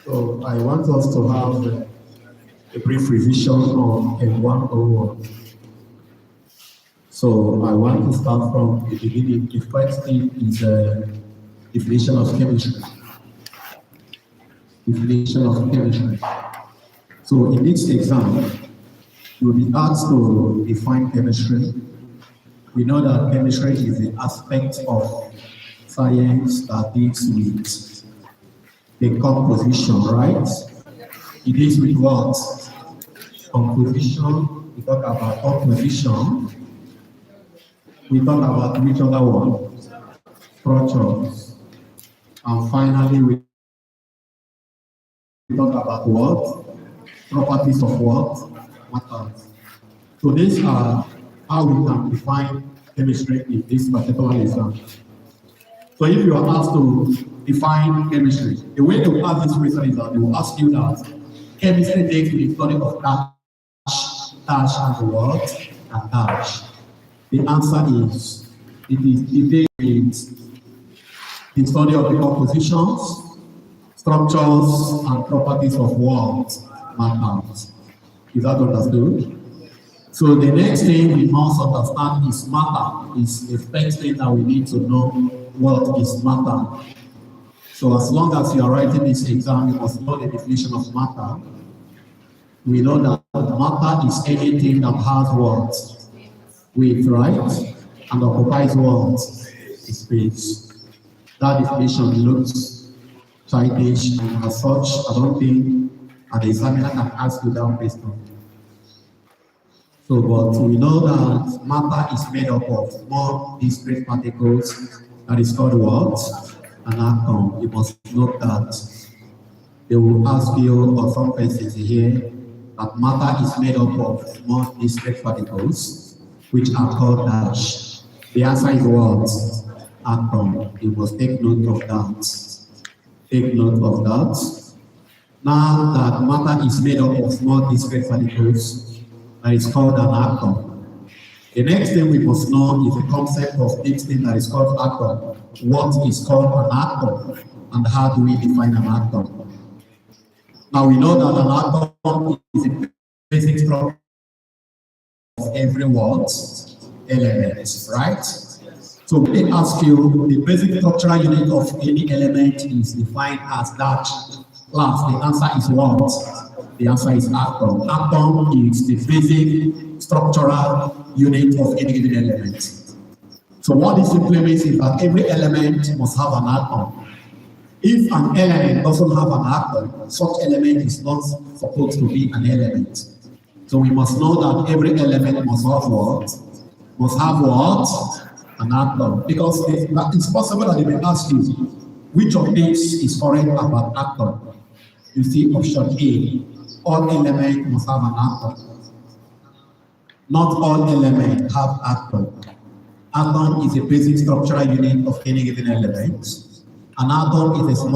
So I want us to have a brief revision on M101. So I want to start from the beginning. The first thing is definition of chemistry. Definition of chemistry. So in this exam, you will be asked to define chemistry. We know that chemistry is the aspect of science that deals with the composition, right? It deals with what? Composition. We talk about composition. We talk about which other one? Structures. And finally, we talk about what? Properties of what? Matters. So these are how we can define chemistry in this particular exam. So if you are asked to define chemistry, the way they will ask this question is that they will ask you that chemistry takes the study of dash and the what? And dash. The answer is, it takes the study of the compositions, structures, and properties of what? Matters. Is that understood? So the next thing we must understand is matter. Is the first thing that we need to know what is matter. So as long as you are writing this exam, you must know the definition of matter. We know that matter is anything that has what? Weight, right? And occupies what? Space. That definition looks childish, and as such, I don't think an examiner can ask you that question. So, but we know that matter is made up of small discrete particles that is called what? An atom. You must note that. They will ask you, or some places here, that matter is made up of small discrete particles, which are called dash. The answer is what? Atom. You must take note of that. Take note of that. Now that matter is made up of small discrete particles, that is called an atom. The next thing we must know is the concept of this thing that is called atom. What is called an atom, and how do we define an atom? Now we know that an atom is a basic structure of every what? Element, right? So when they ask you, the basic structural unit of any element is defined as that. Last, the answer is what? The answer is atom. Atom is the basic structural unit of any given element. So what this simply means is that every element must have an atom. If an element doesn't have an atom, such element is not supposed to be an element. So we must know that every element must have what? Must have what? An atom. Because it's possible that they may ask you, which of these is correct about atom? You see option A, all elements must have an atom. Not all elements have atom. Atom is a basic structural unit of any given element. An atom is a small